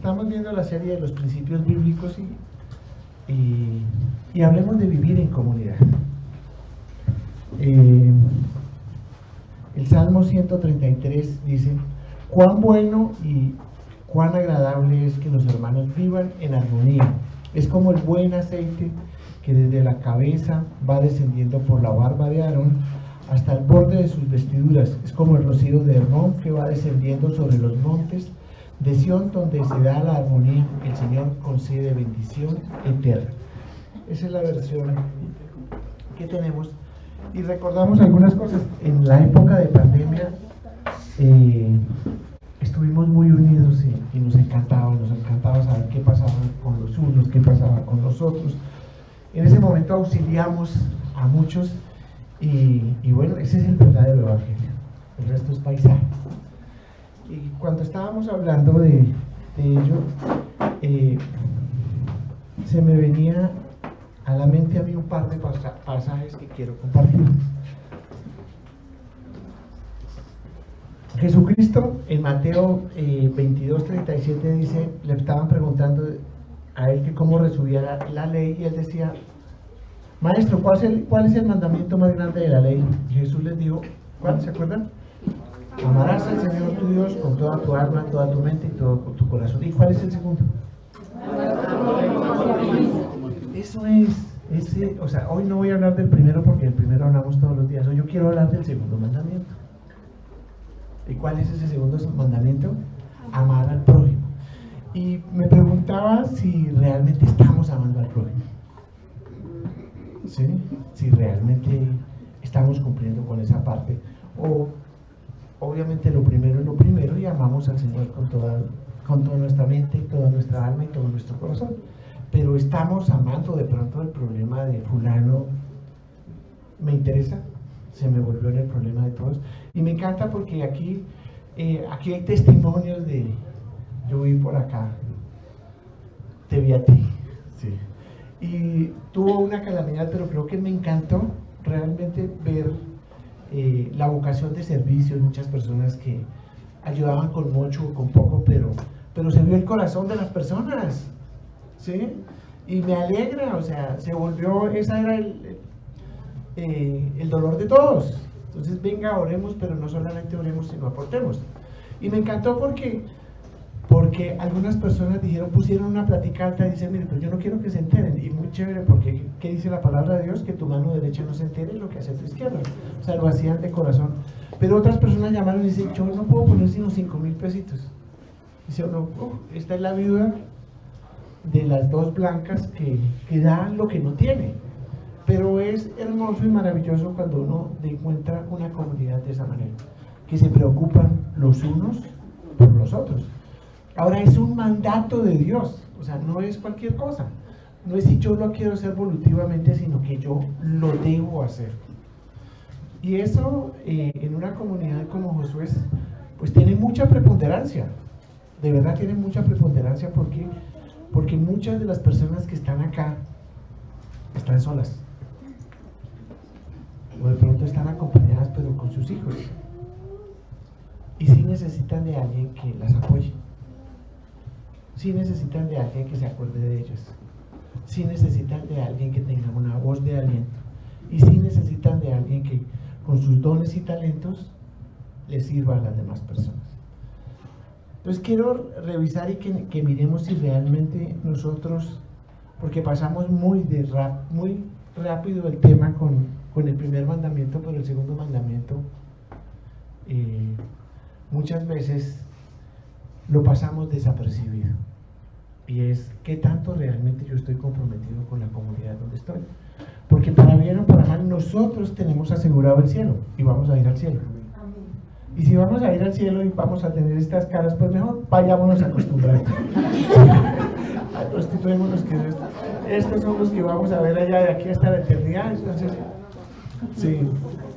estamos viendo la serie de los principios bíblicos y hablemos de vivir en comunidad. El Salmo 133 dice: cuán bueno y cuán agradable es que los hermanos vivan en armonía. Es como el buen aceite que desde la cabeza va descendiendo por la barba de Aarón hasta el borde de sus vestiduras. Es como el rocío de Hermón que va descendiendo sobre los montes de Sión, donde se da la armonía. El Señor concede bendición eterna. Esa es la versión que tenemos. Y recordamos algunas cosas. En la época de pandemia estuvimos muy unidos y nos encantaba saber qué pasaba con los unos, qué pasaba con los otros. En ese momento auxiliamos a muchos y bueno, ese es el verdadero evangelio. El resto es paisaje. Y cuando estábamos hablando de ello, se me venía a la mente a mí un par de pasajes que quiero compartir. Jesucristo en Mateo 22:37 dice, le estaban preguntando a él que cómo resumía la ley, y él decía: maestro, ¿cuál es el mandamiento más grande de la ley? Y Jesús les dijo, ¿cuál? ¿Se acuerdan? Amarás al Señor tu Dios con toda tu alma, toda tu mente y todo tu corazón. ¿Y cuál es el segundo? Eso es, o sea, hoy no voy a hablar del primero porque del primero hablamos todos los días. Hoy yo quiero hablar del segundo mandamiento. ¿Y cuál es ese segundo mandamiento? Amar al prójimo. Y me preguntaba si realmente estamos amando al prójimo. ¿Sí? Si realmente estamos cumpliendo con esa parte. O obviamente lo primero es lo primero y amamos al Señor con toda nuestra mente, toda nuestra alma y todo nuestro corazón. Pero estamos amando de pronto el problema de fulano. ¿Me interesa? Se me volvió en el problema de todos. Y me encanta porque aquí hay testimonios de: yo vi por acá, te vi a ti, sí. Y tuvo una calamidad, pero creo que me encantó realmente ver la vocación de servicio de muchas personas que ayudaban con mucho o con poco, pero se vio el corazón de las personas, ¿sí? Y me alegra, o sea, se volvió, esa era el dolor de todos. Entonces venga, oremos, pero no solamente oremos, sino aportemos. Y me encantó porque algunas personas pusieron una plática alta y dicen: mire, pero yo no quiero que se enteren. Y muy chévere, porque ¿qué dice la palabra de Dios? Que tu mano derecha no se entere lo que hace tu izquierda. O sea, lo hacían de corazón. Pero otras personas llamaron y dicen: yo no puedo poner sino 5,000 pesitos. Dice uno: esta es la viuda de las dos blancas que da lo que no tiene. Pero es hermoso y maravilloso cuando uno encuentra una comunidad de esa manera, que se preocupan los unos por los otros. Ahora, es un mandato de Dios, o sea, no es cualquier cosa. No es si yo lo quiero hacer volutivamente, sino que yo lo debo hacer. Y eso en una comunidad como Josué, pues tiene mucha preponderancia. De verdad tiene mucha preponderancia porque muchas de las personas que están acá están solas. O de pronto están acompañadas pero con sus hijos. Y sí necesitan de alguien que las apoye. Sí necesitan de alguien que se acuerde de ellos. Sí necesitan de alguien que tenga una voz de aliento. Y sí necesitan de alguien que con sus dones y talentos les sirva a las demás personas. Entonces quiero revisar y que miremos si realmente nosotros, porque pasamos muy rápido el tema con el primer mandamiento, pero el segundo mandamiento muchas veces lo pasamos desapercibido, y es qué tanto realmente yo estoy comprometido con la comunidad donde estoy, porque para bien o para mal nosotros tenemos asegurado el cielo y vamos a ir al cielo. Y si vamos a ir al cielo y vamos a tener estas caras, pues mejor vayámonos acostumbrando. Prostituémonos, que estos son los que vamos a ver allá de aquí hasta la eternidad. Entonces, sí,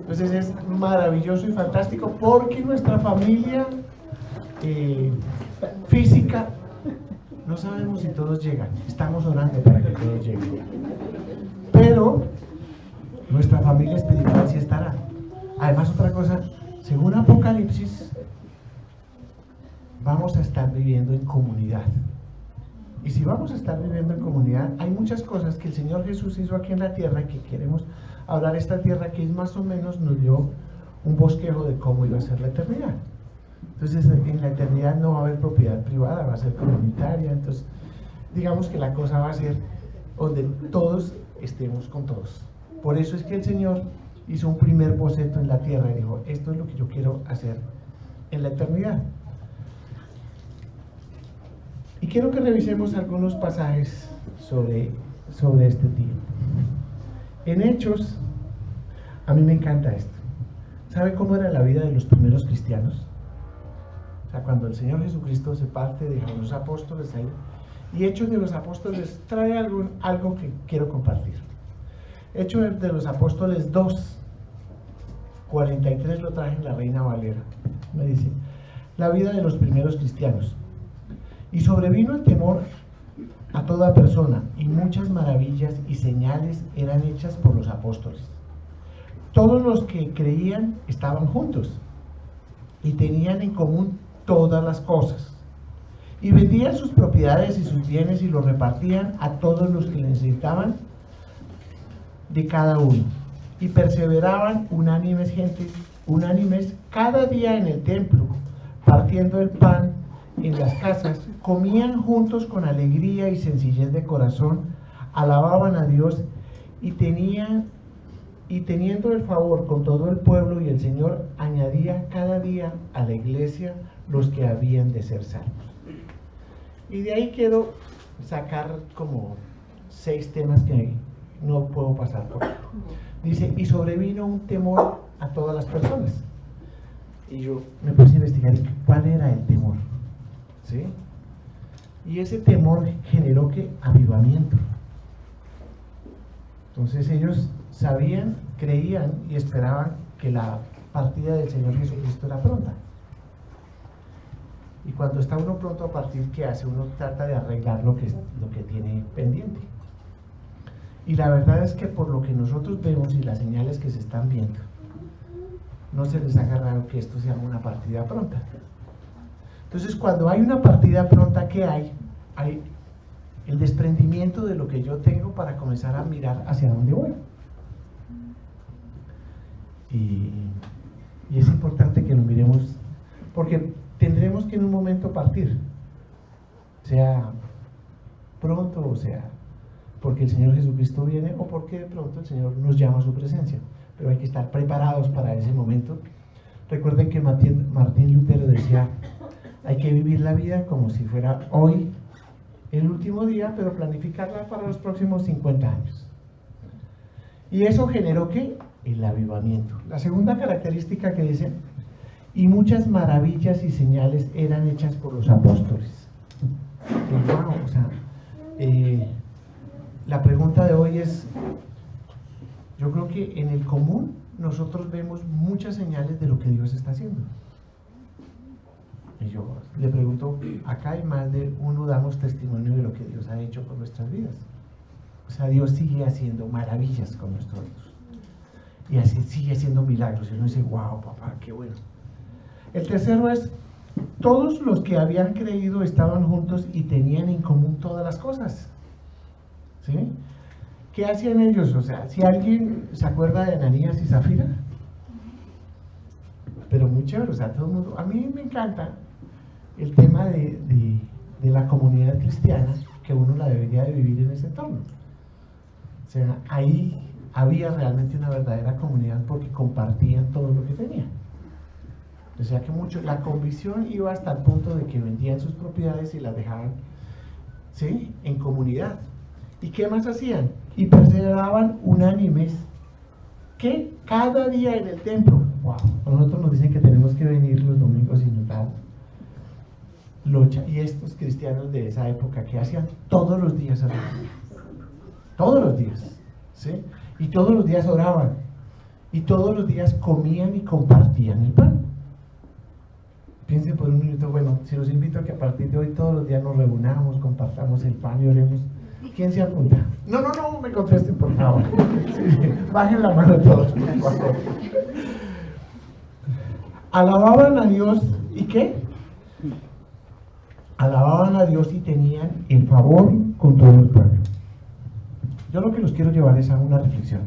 entonces es maravilloso y fantástico, porque nuestra familia física, no sabemos si todos llegan, estamos orando para que todos lleguen, pero nuestra familia espiritual sí estará. Además, otra cosa, según Apocalipsis, vamos a estar viviendo en comunidad. Y si vamos a estar viviendo en comunidad, hay muchas cosas que el Señor Jesús hizo aquí en la tierra y que queremos hablar esta tierra que es más o menos nos dio un bosquejo de cómo iba a ser la eternidad. Entonces en la eternidad no va a haber propiedad privada, va a ser comunitaria. Entonces digamos que la cosa va a ser donde todos estemos con todos. Por eso es que el Señor hizo un primer boceto en la tierra y dijo, esto es lo que yo quiero hacer en la eternidad. Y quiero que revisemos algunos pasajes sobre este tiempo. En Hechos, a mí me encanta esto. ¿Sabe cómo era la vida de los primeros cristianos? O sea, cuando el Señor Jesucristo se parte, deja a los apóstoles ahí, y Hechos de los Apóstoles trae algo que quiero compartir. Hechos de los Apóstoles 2, 43 lo traje en la Reina Valera. Me dice, la vida de los primeros cristianos. Y sobrevino el temor a toda persona, y muchas maravillas y señales eran hechas por los apóstoles. Todos los que creían estaban juntos, y tenían en común todas las cosas. Y vendían sus propiedades y sus bienes y los repartían a todos los que necesitaban de cada uno. Y perseveraban unánimes cada día en el templo, partiendo el pan en las casas, comían juntos con alegría y sencillez de corazón, alababan a Dios y teniendo el favor con todo el pueblo, y el Señor añadía cada día a la iglesia los que habían de ser salvos. Y de ahí quiero sacar como 6 temas que no puedo pasar por alto. Dice, y sobrevino un temor a todas las personas. Y yo me puse a investigar cuál era el temor, ¿sí? Y ese temor generó ¿qué? Avivamiento. Entonces ellos sabían, creían y esperaban que la partida del Señor Jesucristo era pronta. Y cuando está uno pronto a partir, ¿qué hace? Uno trata de arreglar lo que tiene pendiente. Y la verdad es que por lo que nosotros vemos y las señales que se están viendo, no se les haga raro que esto sea una partida pronta. Entonces, cuando hay una partida pronta, ¿qué hay? Hay el desprendimiento de lo que yo tengo para comenzar a mirar hacia dónde voy. Y es importante que lo miremos, porque tendremos que en un momento partir, sea pronto o sea porque el Señor Jesucristo viene o porque de pronto el Señor nos llama a su presencia, pero hay que estar preparados para ese momento. Recuerden que Martín Lutero decía, hay que vivir la vida como si fuera hoy el último día, pero planificarla para los próximos 50 años. Y eso generó ¿qué? El avivamiento. La segunda característica que dice, y muchas maravillas y señales eran hechas por los apóstoles. Wow, o sea, la pregunta de hoy es, yo creo que en el común nosotros vemos muchas señales de lo que Dios está haciendo. Y yo le pregunto, acá hay más de uno damos testimonio de lo que Dios ha hecho por nuestras vidas. O sea, Dios sigue haciendo maravillas con nosotros. Y así sigue haciendo milagros. Y uno dice, wow, papá, qué bueno. El tercero es, todos los que habían creído estaban juntos y tenían en común todas las cosas. ¿Sí? ¿Qué hacían ellos? O sea, si alguien se acuerda de Ananías y Zafira, pero muy chévere, o sea, todo el mundo, a mí me encanta el tema de la comunidad cristiana, que uno la debería de vivir en ese entorno. O sea, ahí había realmente una verdadera comunidad porque compartían todo lo que tenían. O sea que la convicción iba hasta el punto de que vendían sus propiedades y las dejaban, ¿sí?, en comunidad. ¿Y qué más hacían? Y perseveraban unánimes, que cada día en el templo. Wow. A nosotros nos dicen que tenemos que venir los domingos y notar locha. Y estos cristianos de esa época, que hacían todos los días oraban. Todos los días, ¿sí? Y todos los días oraban. Y todos los días comían y compartían el pan. Piensen por un minuto, bueno, si los invito a que a partir de hoy todos los días nos reunamos, compartamos el pan y oremos. ¿Quién se apunta? No, me contesten por favor. Sí, bajen la mano todos, por favor. Alababan a Dios, ¿y qué? alababan a Dios y tenían el favor con todo el pueblo. Yo lo que los quiero llevar es a una reflexión.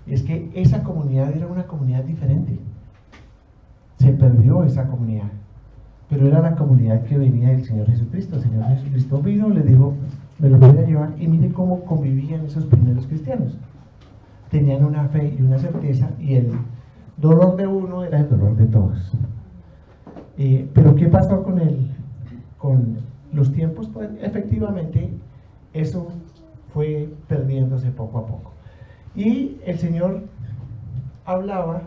Es que esa comunidad era una comunidad diferente. Se perdió esa comunidad, pero era la comunidad que venía del Señor Jesucristo. El Señor Jesucristo vino, le dijo, me lo voy a llevar, y mire cómo convivían esos primeros cristianos. Tenían una fe y una certeza, y el dolor de uno era el dolor de todos. Pero ¿qué pasó con los tiempos? Pues efectivamente eso fue perdiéndose poco a poco. Y el Señor hablaba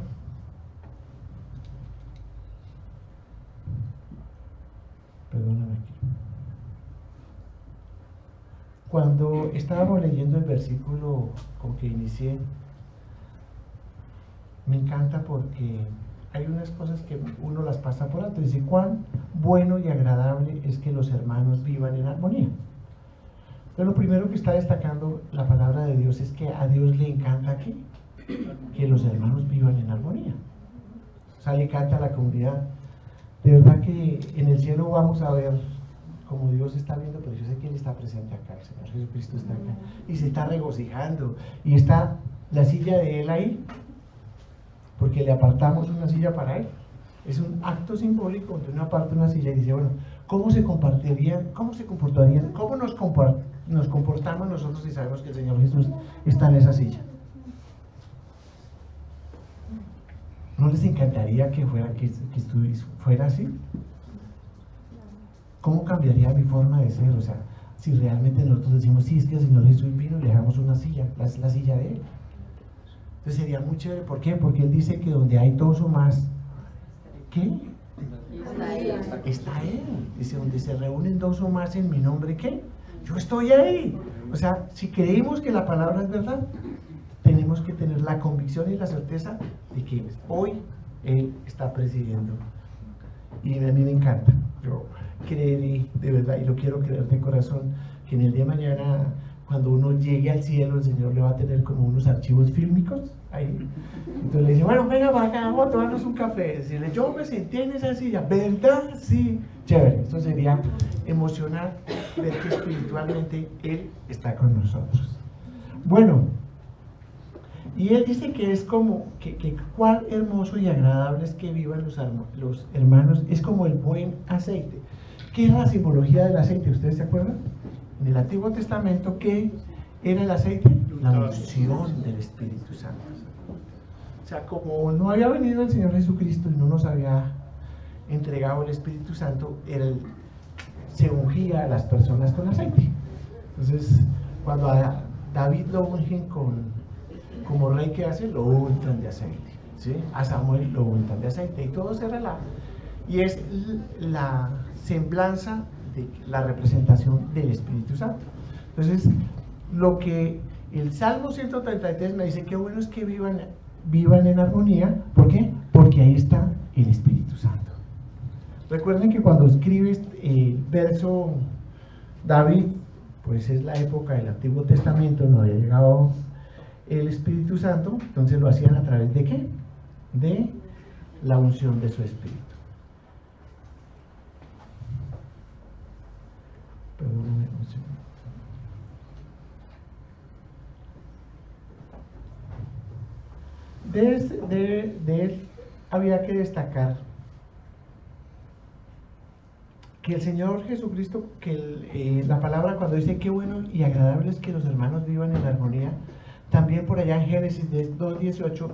cuando estábamos leyendo el versículo con que inicié. Me encanta porque hay unas cosas que uno las pasa por alto. Dice, cuán bueno y agradable es que los hermanos vivan en armonía. Pero lo primero que está destacando la palabra de Dios es que a Dios le encanta que los hermanos vivan en armonía. O sea, le encanta a la comunidad. De verdad que en el cielo vamos a ver como Dios está viendo, pero yo sé que Él está presente acá, el Señor Jesucristo está acá, y se está regocijando, y está la silla de Él ahí, porque le apartamos una silla para Él. Es un acto simbólico donde uno aparta una silla y dice, bueno, ¿cómo se compartirían, cómo se comportarían, cómo nos comportamos nosotros si sabemos que el Señor Jesús está en esa silla? ¿No les encantaría que fuera así? ¿Cómo cambiaría mi forma de ser? O sea, si realmente nosotros decimos, sí, es que el Señor Jesús vino y le dejamos una silla, la silla de Él. Entonces sería muy chévere. ¿Por qué? Porque Él dice que donde hay dos o más, ¿qué? Está Él. Dice, donde se reúnen dos o más en mi nombre, ¿qué? Yo estoy ahí. O sea, si creemos que la palabra es verdad, tenemos que tener la convicción y la certeza de que hoy Él está presidiendo. Y a mí me encanta. Yo creeré de verdad, y lo quiero creer de corazón, que en el día de mañana, cuando uno llegue al cielo, el Señor le va a tener como unos archivos fílmicos ahí. Entonces le dice, bueno, venga para acá, vamos a tomarnos un café. Decirle, yo me senté en esa silla, ¿verdad? Sí, chévere. Eso sería emocionar, ver que espiritualmente Él está con nosotros. Bueno, y Él dice que es como, que cuán hermoso y agradable es que vivan los hermanos, es como el buen aceite. ¿Qué es la simbología del aceite? ¿Ustedes se acuerdan? En el Antiguo Testamento, ¿qué era el aceite? La unción del Espíritu Santo. O sea, como no había venido el Señor Jesucristo y no nos había entregado el Espíritu Santo, se ungía a las personas con aceite. Entonces, cuando a David lo ungen como rey, ¿qué hace? Lo untan de aceite, ¿sí? A Samuel lo untan de aceite, y todo y es la semblanza de la representación del Espíritu Santo. Entonces, lo que el Salmo 133 me dice, qué bueno es que vivan en armonía. ¿Por qué? Porque ahí está el Espíritu Santo. Recuerden que cuando escribes el verso David, pues es la época del Antiguo Testamento, no había llegado el Espíritu Santo, entonces lo hacían a través de ¿qué? De la unción de su Espíritu. Perdóname un segundo. De él había que destacar que el Señor Jesucristo, que la palabra cuando dice qué bueno y agradable es que los hermanos vivan en armonía, también por allá en Génesis 2:18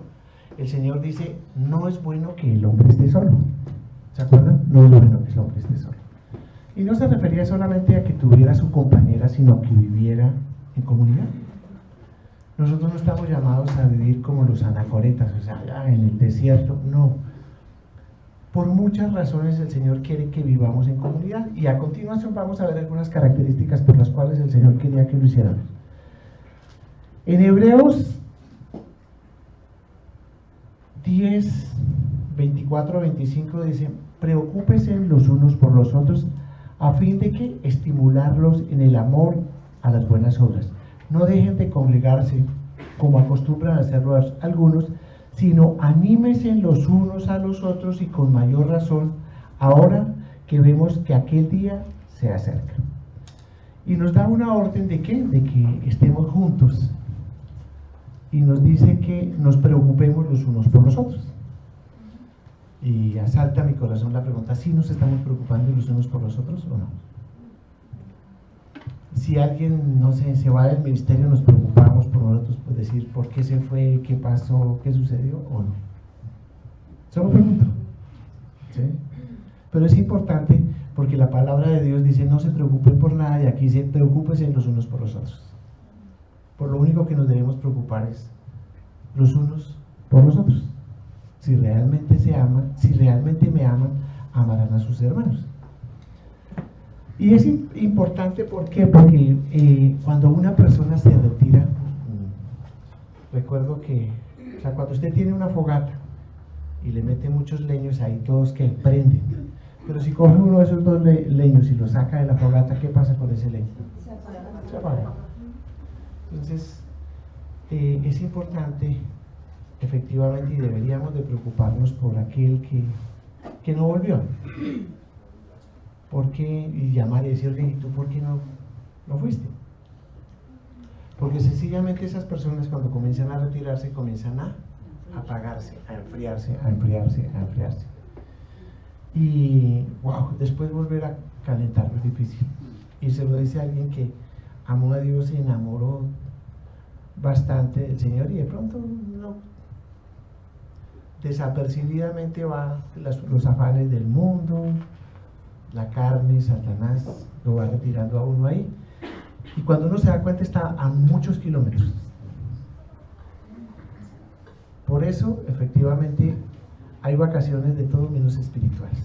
el Señor dice, no es bueno que el hombre esté solo. ¿Se acuerdan? No es bueno que el hombre esté solo. Y no se refería solamente a que tuviera su compañera, sino que viviera en comunidad. Nosotros no estamos llamados a vivir como los anacoretas, o sea, allá en el desierto, no. Por muchas razones el Señor quiere que vivamos en comunidad, y a continuación vamos a ver algunas características por las cuales el Señor quería que lo hiciéramos. En Hebreos 10, 24-25 dice, preocúpense los unos por los otros, a fin de que estimularlos en el amor a las buenas obras. No dejen de congregarse como acostumbran a hacerlo algunos, sino anímense los unos a los otros, y con mayor razón ahora que vemos que aquel día se acerca. Y nos da una orden de ¿qué? De que estemos juntos. Y nos dice que nos preocupemos los unos por los otros. Y asalta a mi corazón la pregunta, ¿sí nos estamos preocupando los unos por los otros o no? Si alguien, no sé, se va del ministerio, nos preocupamos por nosotros, por decir por qué se fue, qué pasó, qué sucedió o no. Solo pregunto. ¿Sí? Pero es importante porque la palabra de Dios dice no se preocupen por nada y aquí dice preocúpense los unos por los otros. Por lo único que nos debemos preocupar es los unos por los otros. Si realmente se aman, si realmente me aman, amarán a sus hermanos. Y es importante ¿por qué? Porque cuando una persona se retira, recuerdo que, o sea, cuando usted tiene una fogata y le mete muchos leños ahí, todos que prenden. Pero si coge uno de esos dos leños y lo saca de la fogata, ¿qué pasa con ese leño? Se apaga. Entonces, es importante, efectivamente, y deberíamos de preocuparnos por aquel que no volvió. ¿Por qué? Y llamar y decirle, ¿y tú por qué no fuiste? Porque sencillamente esas personas cuando comienzan a retirarse, comienzan a apagarse, a enfriarse, a enfriarse, a enfriarse. Y wow, después volver a calentar es difícil. Y se lo dice alguien que amó a Dios, se enamoró bastante del Señor y de pronto no, desapercibidamente va los afanes del mundo, la carne, Satanás lo va retirando a uno ahí y cuando uno se da cuenta está a muchos kilómetros. Por eso efectivamente hay vacaciones de todo menos espirituales.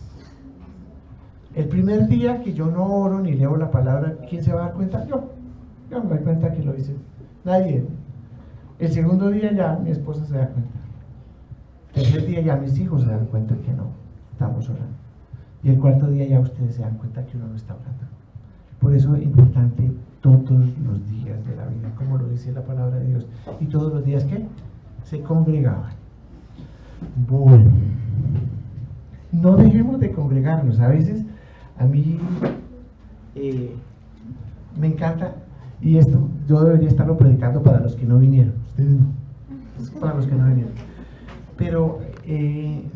El primer día que yo no oro ni leo la palabra, ¿quién se va a dar cuenta? Yo me doy cuenta que lo hice, nadie. El segundo día ya mi esposa se da cuenta. El tercer día ya mis hijos se dan cuenta que no estamos orando. Y el cuarto día ya ustedes se dan cuenta que uno no está orando. Por eso es importante todos los días de la vida, como lo dice la palabra de Dios. Y todos los días que se congregaban. Bueno, no dejemos de congregarnos. A veces a mí me encanta, y esto yo debería estarlo predicando para los que no vinieron. Ustedes no, es para los que no vinieron. Pero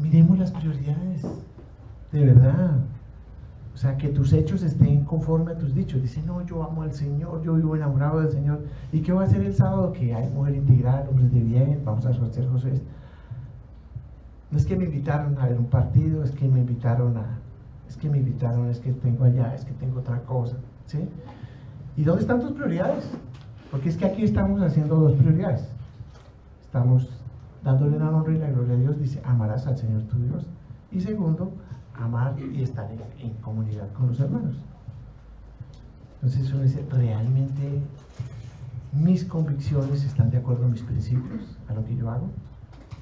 miremos las prioridades. De verdad, o sea, que tus hechos estén conforme a tus dichos. Dice, no, yo amo al Señor, yo vivo enamorado del Señor. ¿Y qué voy a hacer el sábado? Que hay mujer integral, hombres de bien, vamos a hacer cosas. No es que me invitaron a ver un partido, es que me invitaron, es que tengo allá, es que tengo otra cosa, ¿sí? ¿Y dónde están tus prioridades? Porque es que aquí estamos haciendo dos prioridades. Estamos dándole la honra y la gloria a Dios, dice, amarás al Señor tu Dios. Y segundo, amar y estar en comunidad con los hermanos. Entonces uno dice, ¿realmente mis convicciones están de acuerdo a mis principios, a lo que yo hago?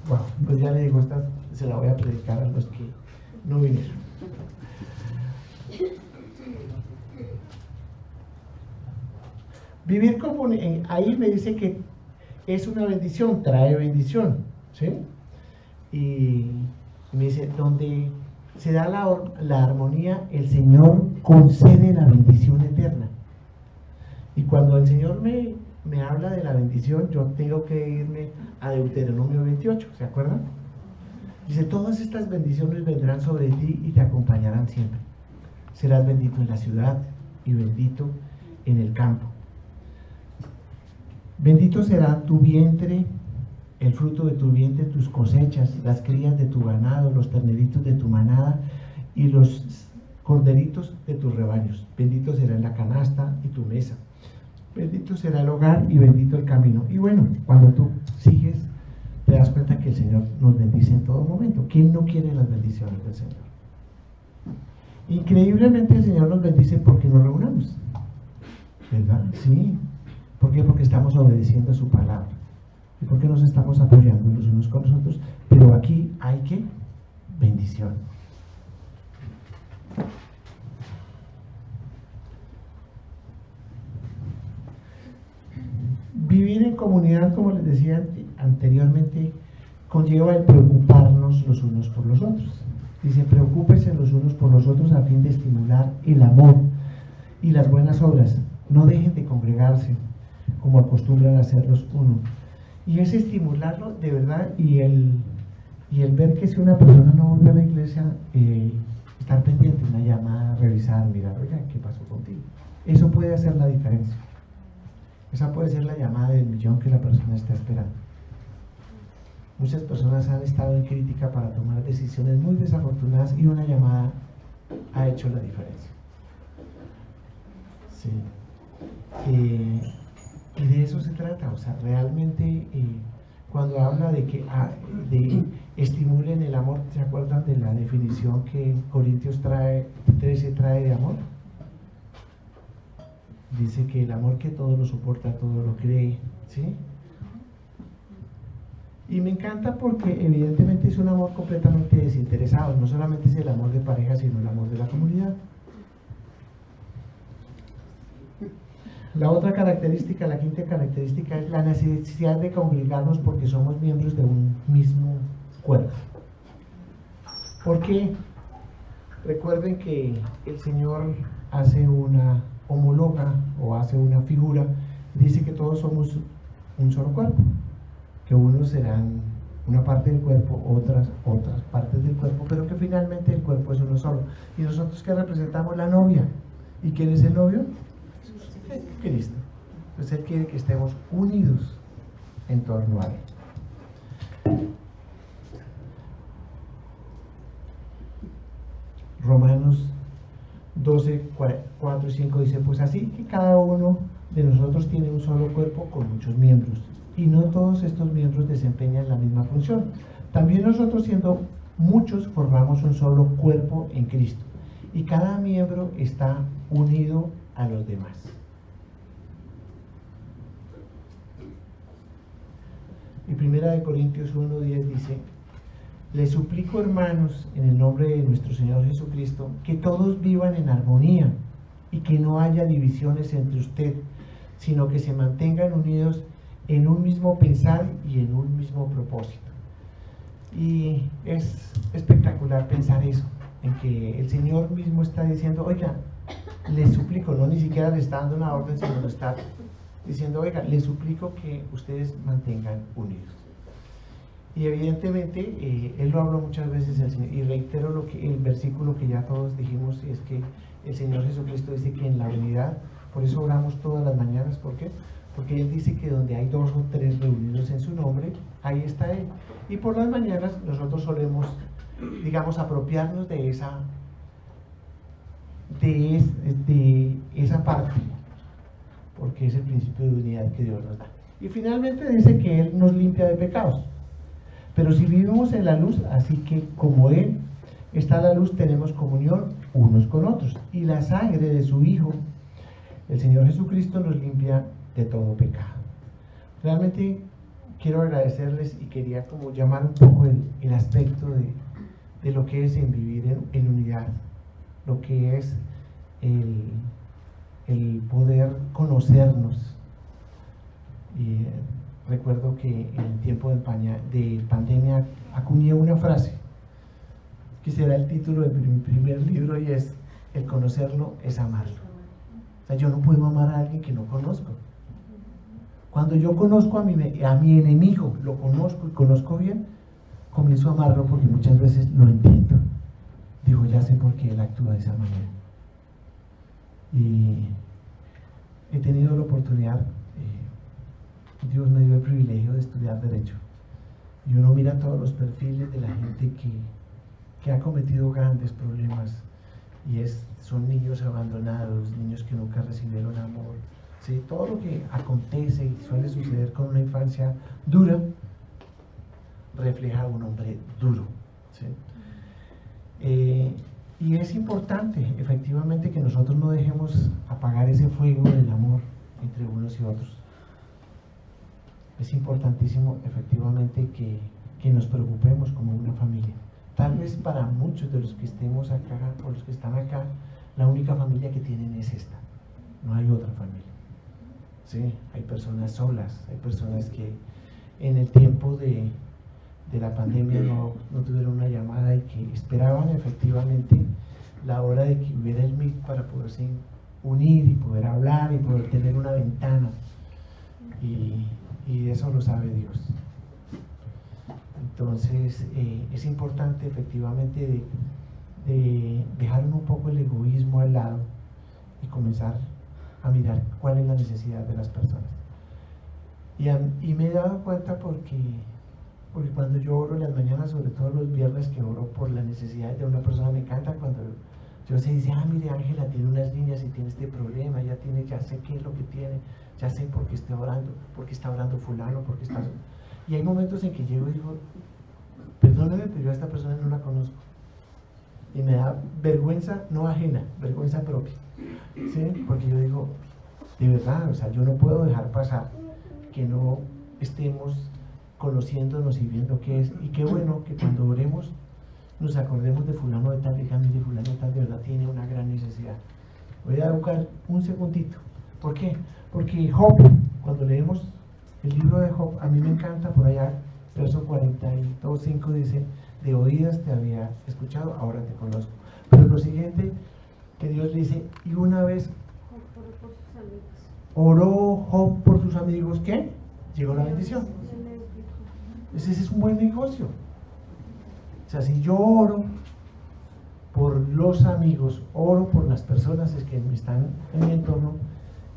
Bueno, pues ya le digo, esta se la voy a predicar a los que no vinieron. Vivir como ahí me dice que es una bendición, trae bendición, ¿sí? Y me dice, donde se da la armonía, el Señor concede la bendición eterna. Y cuando el Señor me habla de la bendición, yo tengo que irme a Deuteronomio 28, ¿se acuerdan? Dice, todas estas bendiciones vendrán sobre ti y te acompañarán siempre. Serás bendito en la ciudad y bendito en el campo. Bendito será tu vientre, el fruto de tu vientre, tus cosechas, las crías de tu ganado, los terneritos de tu manada y los corderitos de tus rebaños. Bendito será la canasta y tu mesa. Bendito será el hogar y bendito el camino. Y bueno, cuando tú sigues, te das cuenta que el Señor nos bendice en todo momento. ¿Quién no quiere las bendiciones del Señor? Increíblemente el Señor nos bendice porque nos reunamos, ¿verdad? Sí. ¿Por qué? Porque estamos obedeciendo a su palabra. ¿Y por qué nos estamos apoyando los unos con los otros? Pero aquí hay que bendición. Vivir en comunidad, como les decía anteriormente, conlleva el preocuparnos los unos por los otros. Dice, preocúpense los unos por los otros a fin de estimular el amor y las buenas obras. No dejen de congregarse como acostumbran a hacerlos uno. Y es estimularlo de verdad, y el ver que si una persona no vuelve a la iglesia, estar pendiente, una llamada, revisar, mirar, oiga, ¿qué pasó contigo? Eso puede hacer la diferencia. Esa puede ser la llamada del millón que la persona está esperando. Muchas personas han estado en crítica para tomar decisiones muy desafortunadas y una llamada ha hecho la diferencia. Sí. Y de eso se trata, o sea, realmente cuando habla de que estimulen el amor, ¿se acuerdan de la definición que Corintios 13 trae de amor? Dice que el amor que todo lo soporta, todo lo cree, ¿sí? Y me encanta porque evidentemente es un amor completamente desinteresado, no solamente es el amor de pareja, sino el amor de la comunidad. La otra característica, la quinta característica, es la necesidad de congregarnos porque somos miembros de un mismo cuerpo. ¿Por qué? Recuerden que el Señor hace una homóloga o hace una figura, dice que todos somos un solo cuerpo, que unos serán una parte del cuerpo, otras partes del cuerpo, pero que finalmente el cuerpo es uno solo. Y nosotros que representamos la novia. ¿Y quién es el novio? Cristo. Entonces Él quiere que estemos unidos en torno a Él. Romanos 12, 4 y 5 dice, pues así que cada uno de nosotros tiene un solo cuerpo con muchos miembros, y no todos estos miembros desempeñan la misma función. También nosotros, siendo muchos, formamos un solo cuerpo en Cristo, y cada miembro está unido a los demás. Y 1 Corintios 1:10 dice, les suplico, hermanos, en el nombre de nuestro Señor Jesucristo, que todos vivan en armonía y que no haya divisiones entre ustedes, sino que se mantengan unidos en un mismo pensar y en un mismo propósito. Y es espectacular pensar eso, en que el Señor mismo está diciendo, oiga, les suplico, no ni siquiera le está dando una orden, sino lo está diciendo, oiga, les suplico que ustedes mantengan unidos. Y evidentemente, Él lo habló muchas veces, el Señor, y reitero el versículo que ya todos dijimos, es que el Señor Jesucristo dice que en la unidad, por eso oramos todas las mañanas, ¿por qué? Porque Él dice que donde hay 2 o 3 reunidos en su nombre, ahí está Él. Y por las mañanas nosotros solemos, digamos, apropiarnos de esa parte, porque es el principio de unidad que Dios nos da. Y finalmente dice que Él nos limpia de pecados. Pero si vivimos en la luz, así que como Él está la luz, tenemos comunión unos con otros. Y la sangre de su Hijo, el Señor Jesucristo, nos limpia de todo pecado. Realmente quiero agradecerles y quería como llamar un poco el aspecto de lo que es en vivir en unidad, lo que es el poder conocernos. Y recuerdo que en el tiempo de pandemia acuñé una frase que será el título de mi primer libro, y es: el conocerlo es amarlo. O sea, yo no puedo amar a alguien que no conozco. Cuando yo conozco a mi enemigo, lo conozco y conozco bien, comienzo a amarlo porque muchas veces lo entiendo. Digo, ya sé por qué él actúa de esa manera. Y he tenido la oportunidad, Dios me dio el privilegio de estudiar Derecho. Y uno mira todos los perfiles de la gente que ha cometido grandes problemas, y son niños abandonados, niños que nunca recibieron amor. ¿Sí? Todo lo que acontece y suele suceder con una infancia dura refleja a un hombre duro. ¿Sí? Y es importante, efectivamente, que nosotros no dejemos apagar ese fuego del amor entre unos y otros. Es importantísimo, efectivamente, que nos preocupemos como una familia. Tal vez para muchos de los que estemos acá, o los que están acá, la única familia que tienen es esta. No hay otra familia. ¿Sí? Hay personas solas, hay personas que en el tiempo de la pandemia no tuvieron una llamada y que esperaban efectivamente la hora de que hubiera el MIC para poderse unir y poder hablar y poder tener una ventana. Y eso lo sabe Dios. Entonces es importante efectivamente de dejar un poco el egoísmo al lado y comenzar a mirar cuál es la necesidad de las personas. Y me he dado cuenta porque cuando yo oro en las mañanas, sobre todo los viernes que oro por las necesidades de una persona, me encanta cuando yo se dice, mire, Ángela tiene unas líneas y tiene este problema, ya sé qué es lo que tiene, ya sé por qué está orando fulano, porque está... Y hay momentos en que llego y digo, perdóname, pero yo a esta persona no la conozco. Y me da vergüenza no ajena, vergüenza propia, ¿sí? Porque yo digo, de verdad, o sea, yo no puedo dejar pasar que no estemos conociéndonos y viendo qué es. Y qué bueno que cuando oremos nos acordemos de fulano de tal, mire, fulano de tal de verdad tiene una gran necesidad. Voy a buscar un segundito. ¿Por qué? Porque Job, cuando leemos el libro de Job, a mí me encanta por allá, verso 42:5 dice, de oídas te había escuchado, ahora te conozco. Pero lo siguiente que Dios dice, y una vez oró Job por sus amigos, ¿qué? Llegó la bendición. Ese es un buen negocio. O sea, si yo oro por los amigos, oro por las personas que están en mi entorno,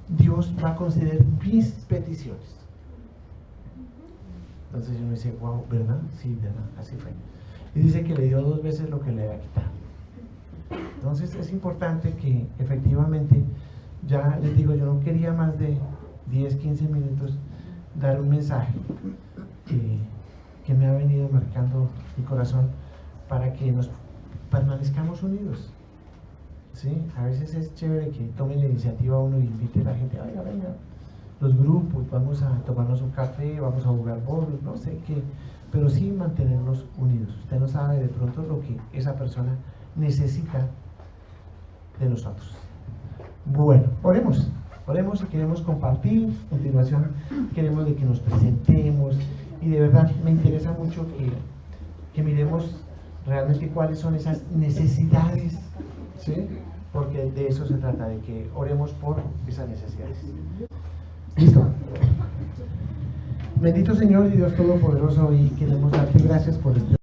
Dios va a conceder mis peticiones. Entonces yo me dice, wow, ¿verdad? Sí, ¿verdad? Así fue. Y dice que le dio 2 veces lo que le había quitado. Entonces es importante que efectivamente, ya les digo, yo no quería más de 10, 15 minutos dar un mensaje que me ha venido marcando mi corazón para que nos permanezcamos unidos. ¿Sí? A veces es chévere que tomen la iniciativa uno y invite a la gente, venga, los grupos, vamos a tomarnos un café, vamos a jugar bolos, no sé qué, pero sí mantenernos unidos. Usted no sabe de pronto lo que esa persona necesita de nosotros. Bueno, oremos y queremos compartir. A continuación queremos de que nos presentemos y de verdad me interesa mucho que miremos realmente cuáles son esas necesidades, ¿sí? Porque de eso se trata, de que oremos por esas necesidades. Listo. Bendito Señor y Dios Todopoderoso, y queremos darte gracias por este